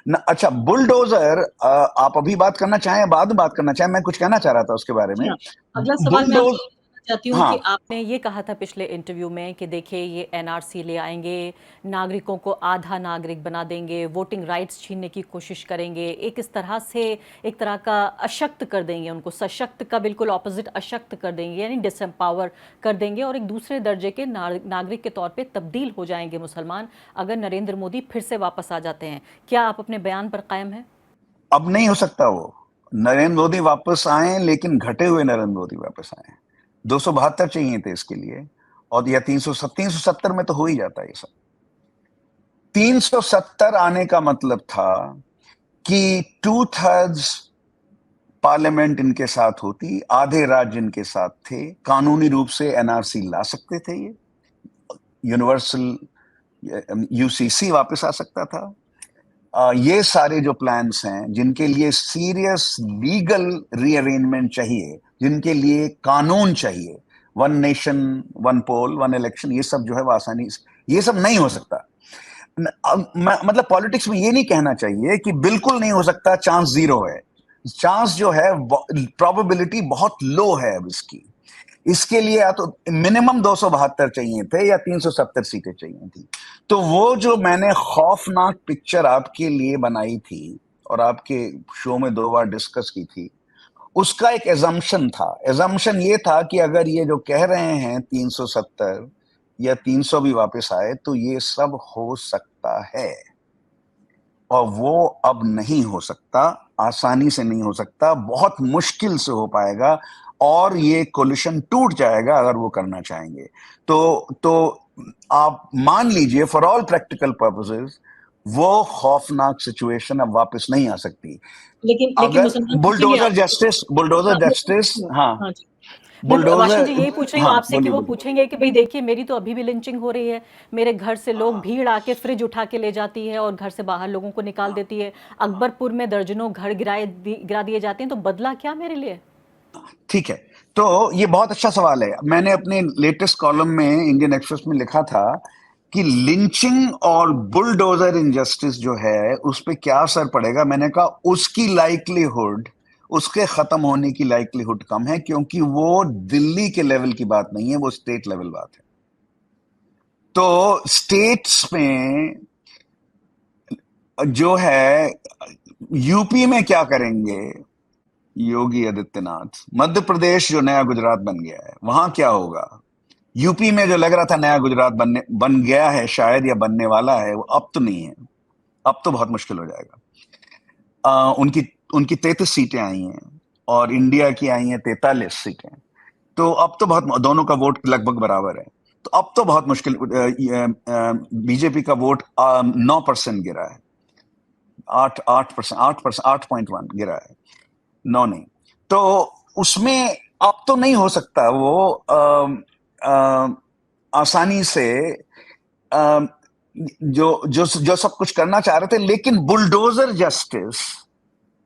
न। अच्छा, बुलडोजर, आप अभी बात करना चाहें, बाद में बात करना चाहें? मैं कुछ कहना चाह रहा था उसके बारे में। अगला सवाल मैं आपसे चाहती हूँ हाँ, कि आपने ये कहा था पिछले इंटरव्यू में कि देखिए ये एनआरसी ले आएंगे, नागरिकों को आधा नागरिक बना देंगे, वोटिंग राइट्स छीनने की कोशिश करेंगे, एक इस तरह से एक तरह का अशक्त कर देंगे उनको, सशक्त का बिल्कुल ऑपोजिट अशक्त कर देंगे, यानी डिसएम्पावर कर देंगे, और एक दूसरे दर्जे के नागरिक के तौर पर तब्दील हो जाएंगे मुसलमान अगर नरेंद्र मोदी फिर से वापस आ जाते हैं। क्या आप अपने बयान पर कायम हैं? अब नहीं हो सकता वो नरेंद्र मोदी वापस आए, लेकिन घटे हुए नरेंद्र मोदी वापस आए। 272 चाहिए थे इसके लिए, और या 370 में तो हो ही जाता है ये सब। 370 आने का मतलब था कि 2/3 पार्लियामेंट इनके साथ होती, आधे राज्य इनके साथ थे, कानूनी रूप से एनआरसी ला सकते थे, ये यूनिवर्सल यूसीसी वापस आ सकता था। ये सारे जो प्लान्स हैं, जिनके लिए सीरियस लीगल रीअरेंजमेंट चाहिए, जिनके लिए कानून चाहिए, 1 नेशन 1 पोल 1 इलेक्शन, ये सब जो है वो आसानी से, ये सब नहीं हो सकता। मतलब पॉलिटिक्स में ये नहीं कहना चाहिए कि बिल्कुल नहीं हो सकता, चांस 0 है। चांस जो है, प्रोबेबिलिटी बहुत लो है अब इसकी। इसके लिए या तो मिनिमम 272 चाहिए थे या 370 सीटें चाहिए थी। तो वो जो मैंने खौफनाक पिक्चर आपके लिए बनाई थी और आपके शो में 2 बार डिस्कस की थी, उसका एक एजम्पशन था। एजम्पशन ये था कि अगर ये जो कह रहे हैं 370 या 300 भी वापस आए तो ये सब हो सकता है, और वो अब नहीं हो सकता, आसानी से नहीं हो सकता, बहुत मुश्किल से हो पाएगा, और ये कोलिशन टूट जाएगा अगर वो करना चाहेंगे। तो आप मान लीजिए, फॉर ऑल प्रैक्टिकल पर्पसेस, वो खौफनाक सिचुएशन अब वापस नहीं आ सकती। लेकिन अगर मुसलमान पूछेंगे बुलडोजर आपसे। जस्टिस, बुलडोजर हाँ, जस्टिस, हाँ, हाँ जी। मैं वाशिम बुलडोजर, जी यही पूछ रही हूँ हाँ, आपसे कि बोलिए वो बोलिए। पूछेंगे कि भाई देखिए मेरी तो अभी भी लिंचिंग हो रही है, मेरे घर से लोग भीड़ आके फ्रिज उठा के ले जाती है और घर से बाहर लोगों को निकाल देती है, अकबरपुर में दर्जनों घर गिरा दिए जाते हैं, तो बदला क्या मेरे लिए? ठीक है, तो ये बहुत अच्छा सवाल है। मैंने अपने लेटेस्ट कॉलम में इंडियन एक्सप्रेस में लिखा था कि लिंचिंग और बुलडोजर इनजस्टिस जो है उस पे क्या असर पड़ेगा। मैंने कहा उसकी लाइक्लीहुड, उसके खत्म होने की लाइक्लीहुड कम है, क्योंकि वो दिल्ली के लेवल की बात नहीं है, वो स्टेट लेवल बात है। तो स्टेट्स में जो है, यूपी में क्या करेंगे योगी आदित्यनाथ, मध्य प्रदेश जो नया गुजरात बन गया है वहां क्या होगा, यूपी में जो लग रहा था नया गुजरात बन गया है शायद, या बनने वाला है, वो अब तो नहीं है, अब तो बहुत मुश्किल हो जाएगा। उनकी उनकी 33 सीटें आई हैं और इंडिया की आई हैं 43 सीटें, तो अब तो बहुत, दोनों का वोट लगभग बराबर है, तो अब तो बहुत मुश्किल। बीजेपी का वोट 9% गिरा है, 8% 8%, 8.1 गिरा है, 9 नहीं। तो उसमें अब तो नहीं हो सकता वो आसानी से अ, जो जो जो सब कुछ करना चाह रहे थे, लेकिन बुलडोजर जस्टिस,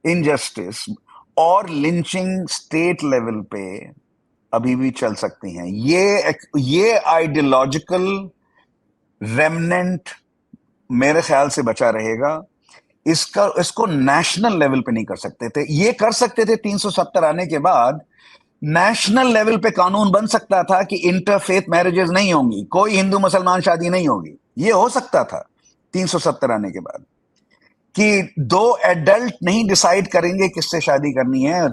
इनजस्टिस और लिंचिंग स्टेट लेवल पे अभी भी चल सकती हैं। ये आइडियोलॉजिकल रेमनेंट मेरे ख्याल से बचा रहेगा। इसको नेशनल लेवल पे नहीं कर सकते थे, ये कर सकते थे 370 आने के बाद। नेशनल लेवल पे कानून बन सकता था कि इंटरफेथ मैरिजेस नहीं होंगी, कोई हिंदू मुसलमान शादी नहीं होगी, ये हो सकता था 370 आने के बाद, कि दो एडल्ट नहीं डिसाइड करेंगे किससे शादी करनी है,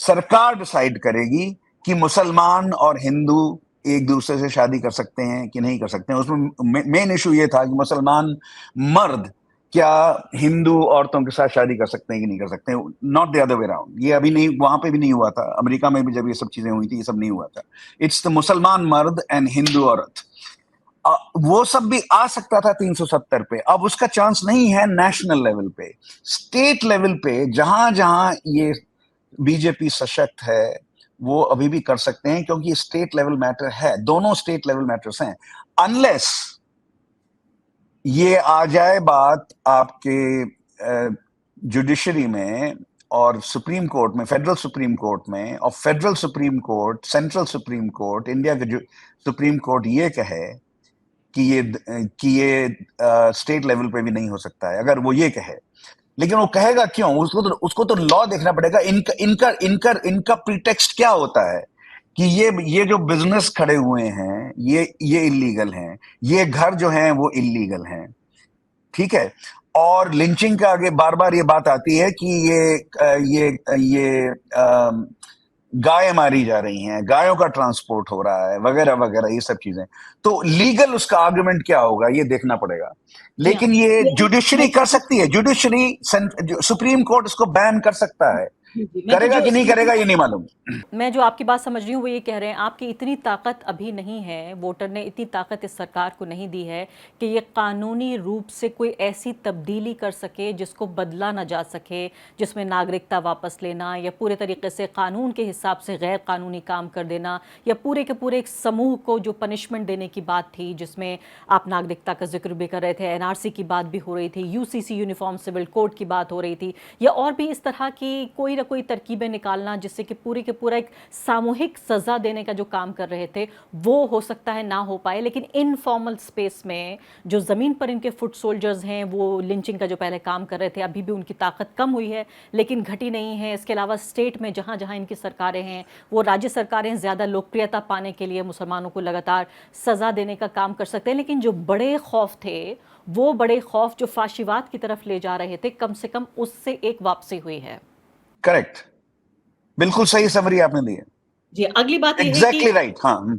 सरकार डिसाइड करेगी कि मुसलमान और हिंदू एक दूसरे से शादी कर सकते हैं कि नहीं कर सकते हैं। उसमें मेन इशू ये था कि मुसलमान मर्द क्या हिंदू औरतों के साथ शादी कर सकते हैं कि नहीं कर सकते हैं, not the other way around. ये अभी नहीं, वहां पे भी नहीं हुआ था, अमेरिका में भी जब ये सब चीजें हुई थी ये सब नहीं हुआ था। इट्स द मुसलमान मर्द एंड हिंदू औरत। वो सब भी आ सकता था 370 पे, अब उसका चांस नहीं है नेशनल लेवल पे। स्टेट लेवल पे जहां जहां ये बीजेपी सशक्त है वो अभी भी कर सकते हैं, क्योंकि स्टेट लेवल मैटर है, दोनों स्टेट लेवल मैटर्स हैं। अनलेस ये आ जाए बात आपके जुडिशरी में और सुप्रीम कोर्ट में, फेडरल सुप्रीम कोर्ट में, और federal supreme court, central supreme court, India के सुप्रीम कोर्ट ये कहे कि ये स्टेट लेवल पे भी नहीं हो सकता है, अगर वो ये कहे, लेकिन वो कहेगा क्यों, उसको तो लॉ देखना पड़ेगा। इनका इनका इनका इनका प्रीटेक्स्ट क्या होता है कि ये जो बिजनेस खड़े हुए हैं ये इलीगल हैं, ये घर जो हैं वो इलीगल हैं, ठीक है। और लिंचिंग का आगे बार बार ये बात आती है कि ये गाय मारी जा रही हैं, गायों का ट्रांसपोर्ट हो रहा है, वगैरह वगैरह, ये सब चीजें। तो लीगल उसका आर्गुमेंट क्या होगा ये देखना पड़ेगा। जी हाँ। लेकिन ये ये जुडिशरी कर सकती है, जुडिशरी, सुप्रीम कोर्ट इसको बैन कर सकता है, जी, मैं तो करेगा जो कि नहीं करेगा ये नहीं मालूम। मैं जो आपकी बात समझ रही हूँ वो ये कह रहे हैं आपकी इतनी ताकत अभी नहीं है, वोटर ने इतनी ताकत इस सरकार को नहीं दी है कि ये कानूनी रूप से कोई ऐसी तब्दीली कर सके जिसको बदला ना जा सके, जिसमें नागरिकता वापस लेना या पूरे तरीके से कानून के हिसाब से गैर कानूनी काम कर देना, या पूरे के पूरे एक समूह को जो पनिशमेंट देने की बात थी, जिसमें आप नागरिकता का जिक्र भी कर रहे थे, एनआरसी की बात भी हो रही थी, यूसीसी यूनिफॉर्म सिविल कोड की बात हो रही थी, या और भी इस तरह की कोई ना कोई तरकीबें निकालना जिससे कि पूरे के पूरा एक सामूहिक सजा देने का जो काम कर रहे थे वो हो सकता है ना हो पाए। लेकिन इनफॉर्मल स्पेस में जो ज़मीन पर इनके फुट सोल्जर्स हैं वो लिंचिंग का जो पहले काम कर रहे थे, अभी भी उनकी ताकत कम हुई है लेकिन घटी नहीं है। इसके अलावा स्टेट में जहाँ जहाँ इनकी सरकारें हैं, वो राज्य सरकारें ज़्यादा लोकप्रियता पाने के लिए मुसलमानों को लगातार सज़ा देने का काम कर सकते हैं। लेकिन जो बड़े खौफ थे, वो बड़े खौफ जो फाशीवाद की तरफ ले जा रहे थे, कम से कम उससे एक वापसी हुई है। करेक्ट, बिल्कुल सही समरी आपने दी है, जी, अगली बात यह है कि एग्जैक्टली राइट, हाँ।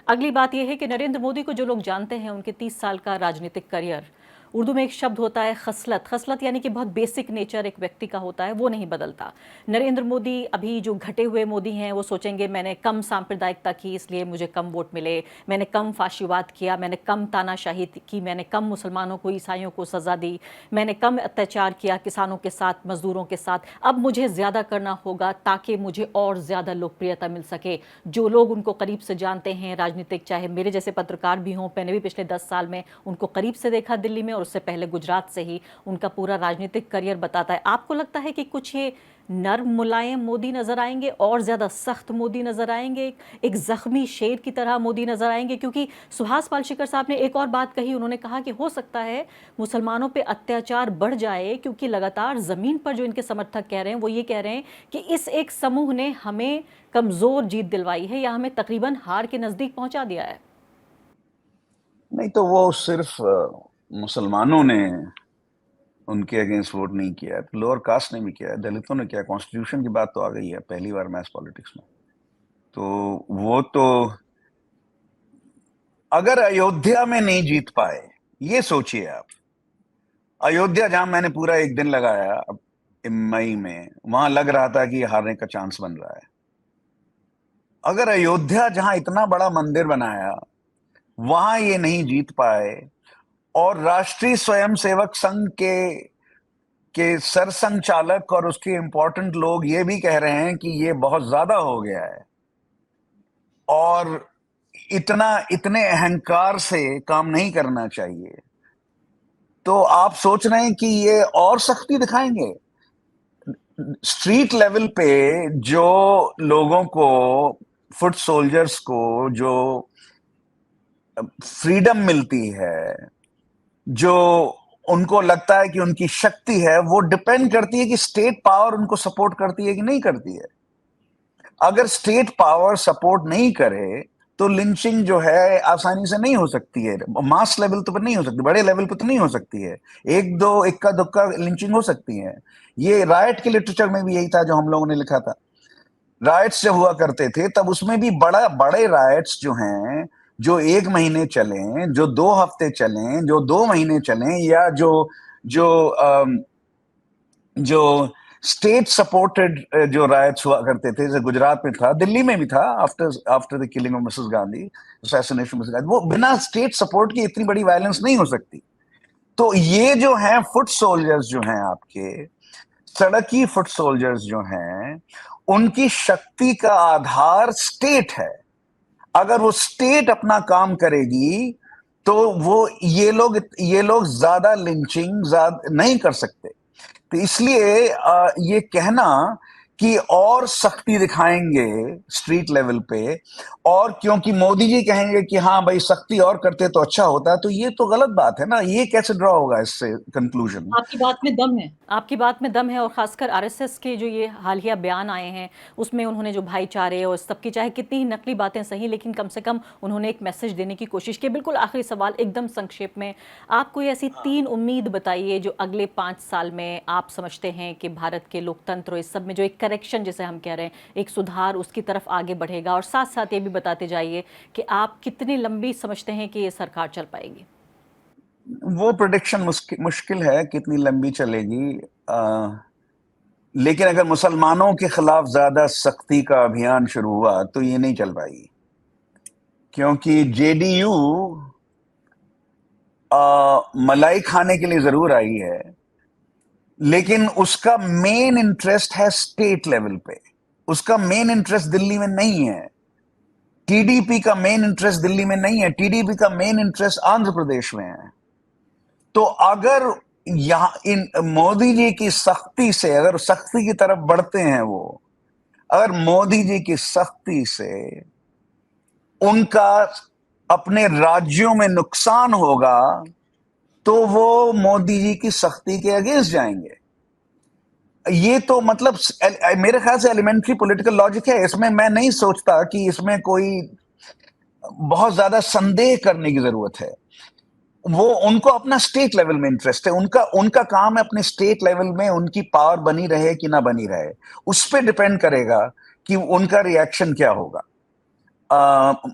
अगली बात यह है कि नरेंद्र मोदी को जो लोग जानते हैं, उनके 30 साल का राजनीतिक करियर, उर्दू में एक शब्द होता है खसलत, खसलत यानी कि बहुत बेसिक नेचर एक व्यक्ति का होता है, वो नहीं बदलता। नरेंद्र मोदी अभी जो घटे हुए मोदी हैं वो सोचेंगे मैंने कम सांप्रदायिकता की इसलिए मुझे कम वोट मिले, मैंने कम फाशीवाद किया, मैंने कम तानाशाही की, मैंने कम मुसलमानों को ईसाइयों को सज़ा दी, मैंने कम अत्याचार किया किसानों के साथ मजदूरों के साथ, अब मुझे ज़्यादा करना होगा ताकि मुझे और ज़्यादा लोकप्रियता मिल सके। जो लोग उनको करीब से जानते हैं राजनीतिक, चाहे मेरे जैसे पत्रकार भी हों, मैंने भी पिछले 10 साल में उनको करीब से देखा दिल्ली में, और उससे पहले गुजरात से ही उनका पूरा राजनीतिक करियर बताता है। आपको लगता है कि कुछ ये नर्म मुलायम मोदी नजर आएंगे और ज्यादा सख्त मोदी नजर आएंगे, एक जख्मी शेर की तरह मोदी नजर आएंगे? क्योंकि सुहास पालशेखर साहब ने एक और बात कही, उन्होंने कहा कि हो सकता है मुसलमानों पे अत्याचार बढ़ जाए क्योंकि लगातार जमीन पर जो इनके समर्थक कह रहे हैं वो ये कह रहे हैं कि इस एक समूह ने हमें कमजोर जीत दिलवाई है या हमें तकरीबन हार के नजदीक पहुंचा दिया है। नहीं तो वो सिर्फ मुसलमानों ने उनके अगेंस्ट वोट नहीं किया है, लोअर कास्ट ने भी किया है, दलितों ने किया। कॉन्स्टिट्यूशन की बात तो आ गई है पहली बार मैस पॉलिटिक्स में। तो वो तो अगर अयोध्या में नहीं जीत पाए, ये सोचिए आप, अयोध्या जहां मैंने पूरा एक दिन लगाया अब मई में, वहां लग रहा था कि हारने का चांस बन रहा है। अगर अयोध्या जहां इतना बड़ा मंदिर बनाया वहां ये नहीं जीत पाए, और राष्ट्रीय स्वयंसेवक संघ के सरसंघचालक और उसके इंपॉर्टेंट लोग ये भी कह रहे हैं कि ये बहुत ज्यादा हो गया है, और इतने अहंकार से काम नहीं करना चाहिए, तो आप सोच रहे हैं कि ये और सख्ती दिखाएंगे? स्ट्रीट लेवल पे जो लोगों को, फुट सोल्जर्स को जो फ्रीडम मिलती है, जो उनको लगता है कि उनकी शक्ति है, वो डिपेंड करती है कि स्टेट पावर उनको सपोर्ट करती है कि नहीं करती है। अगर स्टेट पावर सपोर्ट नहीं करे तो लिंचिंग जो है आसानी से नहीं हो सकती है, मास लेवल तो पर नहीं हो सकती, बड़े लेवल पर तो नहीं हो सकती है, एक दो इक्का दुक्का लिंचिंग हो सकती है। ये राइट के लिटरेचर में भी यही था जो हम लोगों ने लिखा था। राइट्स जब हुआ करते थे तब उसमें भी बड़े राइट्स जो हैं, जो 1 महीने चले, जो 2 हफ्ते चले, जो 2 महीने चले, या जो जो स्टेट सपोर्टेड जो राइट्स हुआ करते थे, जैसे गुजरात में था, दिल्ली में भी था, after the killing of Mrs Gandhi, assassination Mrs Gandhi, वो बिना स्टेट सपोर्ट की इतनी बड़ी वायलेंस नहीं हो सकती। तो ये जो हैं फुट सोल्जर्स जो हैं आपके, सड़की फुट सोल्जर्स जो हैं, उनकी शक्ति का आधार स्टेट है। अगर वो स्टेट अपना काम करेगी तो वो ये लोग ज्यादा लिंचिंग ज्यादा नहीं कर सकते। तो इसलिए ये कहना कि और सख्ती दिखाएंगे स्ट्रीट लेवल पे, और क्योंकि मोदी जी कहेंगे कि हाँ भाई सख्ती और करते तो अच्छा होता, तो ये तो गलत बात है ना। ये कैसे ड्रॉ होगा इससे कंक्लूजन? आपकी बात में दम है, आपकी बात में दम है, और खासकर आरएसएस के जो ये हालिया बयान आए हैं उसमें उन्होंने जो भाईचारे और सबकी, चाहे कितनी ही नकली बातें सही, लेकिन कम से कम उन्होंने एक मैसेज देने की कोशिश की। बिल्कुल आखिरी सवाल एकदम संक्षेप में, आप कोई ऐसी 3 उम्मीद बताइए जो अगले 5 साल में आप समझते हैं कि भारत के लोकतंत्र इस सब में जो एक करेक्शन जिसे हम कह रहे हैं, एक सुधार, उसकी तरफ आगे बढ़ेगा। और साथ साथ ये भी बताते जाइए कि आप कितनी लंबी समझते हैं कि ये सरकार चल पाएगी। वो प्रेडिक्शन मुश्किल है कितनी लंबी चलेगी, लेकिन अगर मुसलमानों के खिलाफ ज्यादा सख्ती का अभियान शुरू हुआ तो ये नहीं चल पाएगी, क्योंकि जेडीयू मलाई खाने के लिए जरूर आई है, लेकिन उसका मेन इंटरेस्ट है स्टेट लेवल पे, उसका मेन इंटरेस्ट दिल्ली में नहीं है। टीडीपी का मेन इंटरेस्ट दिल्ली में नहीं है, टीडीपी का मेन इंटरेस्ट आंध्र प्रदेश में है। तो अगर यहां इन मोदी जी की सख्ती से, अगर सख्ती की तरफ बढ़ते हैं वो, अगर मोदी जी की सख्ती से उनका अपने राज्यों में नुकसान होगा तो वो मोदी जी की सख्ती के अगेंस्ट जाएंगे। ये तो मतलब मेरे ख्याल से एलिमेंट्री पॉलिटिकल लॉजिक है इसमें। मैं नहीं सोचता कि इसमें कोई बहुत ज्यादा संदेह करने की जरूरत है। वो उनको अपना स्टेट लेवल में इंटरेस्ट है, उनका काम है अपने स्टेट लेवल में उनकी पावर बनी रहे कि ना बनी रहे, उस पर डिपेंड करेगा कि उनका रिएक्शन क्या होगा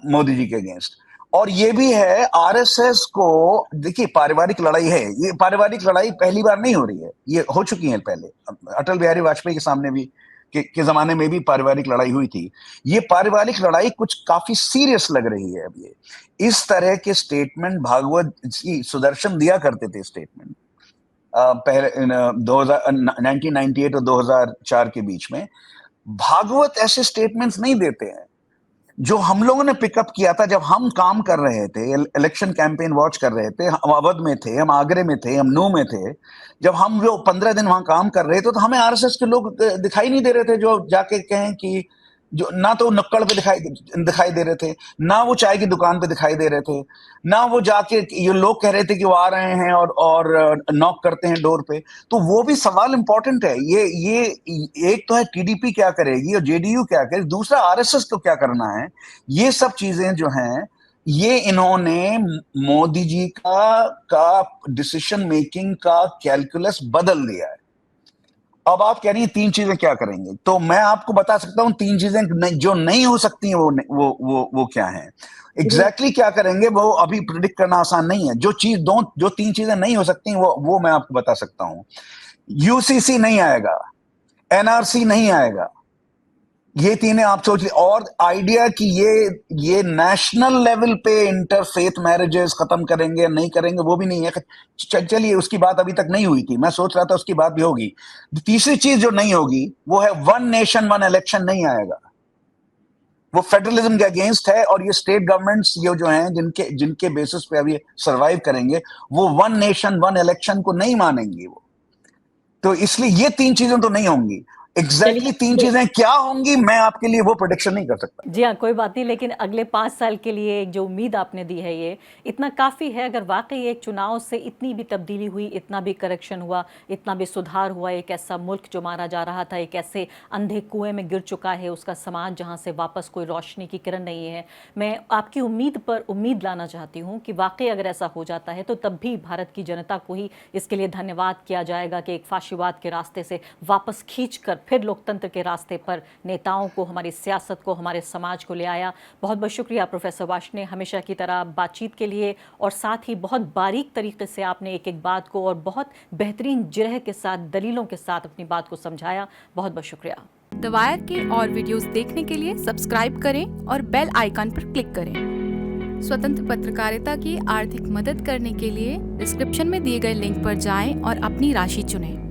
मोदी जी के अगेंस्ट। और ये भी है आरएसएस को, देखिए पारिवारिक लड़ाई है, ये पारिवारिक लड़ाई पहली बार नहीं हो रही है, ये हो चुकी है पहले, अटल बिहारी वाजपेयी के सामने भी के जमाने में भी पारिवारिक लड़ाई हुई थी। ये पारिवारिक लड़ाई कुछ काफी सीरियस लग रही है अब ये। इस तरह के स्टेटमेंट भागवत जी सुदर्शन दिया करते थे स्टेटमेंट पहले 1998 और 2004 के बीच में। भागवत ऐसे स्टेटमेंट्स नहीं देते हैं। जो हम लोगों ने पिकअप किया था जब हम काम कर रहे थे, इलेक्शन कैंपेन वॉच कर रहे थे, हम अवध में थे, हम आगरे में थे, हम नू में थे, जब हम जो 15 दिन वहां काम कर रहे थे तो हमें आरएसएस के लोग दिखाई नहीं दे रहे थे जो जाके कहें कि जो ना तो नुक्कड़ पे दिखाई दे रहे थे, ना वो चाय की दुकान पे दिखाई दे रहे थे, ना वो जाके ये लोग कह रहे थे कि वो आ रहे हैं और नॉक करते हैं डोर पे। तो वो भी सवाल इंपॉर्टेंट है। ये एक तो है टीडीपी क्या करेगी और जेडीयू क्या करेगी, दूसरा आरएसएस को क्या करना है। ये सब चीजें जो हैं ये इन्होंने मोदी जी का डिसीजन मेकिंग का कैलकुलस बदल दिया है। अब आप कह रही हैं 3 चीजें क्या करेंगे, तो मैं आपको बता सकता हूं 3 चीजें जो नहीं हो सकती हैं वो क्या है। एग्जैक्टली क्या करेंगे वो अभी प्रिडिक्ट करना आसान नहीं है। जो 3 चीजें नहीं हो सकती वो मैं आपको बता सकता हूं। यूसीसी नहीं आएगा, एनआरसी नहीं आएगा, ये तीनों आप सोच ली। और आइडिया कि ये नेशनल लेवल पे इंटरफेथ मैरिजेस खत्म करेंगे या नहीं करेंगे वो भी नहीं है। चलिए उसकी बात अभी तक नहीं हुई थी, मैं सोच रहा था उसकी बात भी होगी। तीसरी चीज जो नहीं होगी वो है वन नेशन वन इलेक्शन नहीं आएगा। वो फेडरलिज्म के अगेंस्ट है और ये स्टेट गवर्नमेंट्स ये जो हैं जिनके बेसिस पे अभी सर्वाइव करेंगे वो वन नेशन वन इलेक्शन को नहीं मानेंगे वो। तो इसलिए ये 3 चीजें तो नहीं होंगी। एग्जैक्टली 3 चीजें क्या होंगी मैं आपके लिए वो प्रेडिक्शन नहीं कर सकता। जी हाँ, कोई बात नहीं, लेकिन अगले 5 साल के लिए जो उम्मीद आपने दी है ये इतना काफ़ी है। अगर वाकई एक चुनाव से इतनी भी तब्दीली हुई, इतना भी करेक्शन हुआ, इतना भी सुधार हुआ, एक ऐसा मुल्क जो मारा जा रहा था, एक ऐसे अंधे कुएं में गिर चुका है उसका समाज जहाँ से वापस कोई रोशनी की किरण नहीं है, मैं आपकी उम्मीद पर उम्मीद लाना चाहती हूँ कि वाकई अगर ऐसा हो जाता है तो तब भी भारत की जनता को ही इसके लिए धन्यवाद किया जाएगा कि एक फाशीवाद के रास्ते से वापस खींच कर फिर लोकतंत्र के रास्ते पर नेताओं को, हमारी सियासत को, हमारे समाज को ले आया। बहुत बहुत शुक्रिया प्रोफेसर वार्ष्णेय, हमेशा की तरह बातचीत के लिए, और साथ ही बहुत बारीक तरीके से आपने एक एक बात को और बहुत बेहतरीन जिरह के साथ, दलीलों के साथ अपनी बात को समझाया। बहुत बहुत शुक्रिया। द वायर के और वीडियोस देखने के लिए सब्सक्राइब करें और बेल आइकन पर क्लिक करें। स्वतंत्र पत्रकारिता की आर्थिक मदद करने के लिए डिस्क्रिप्शन में दिए गए लिंक पर जाएं और अपनी राशि चुनें।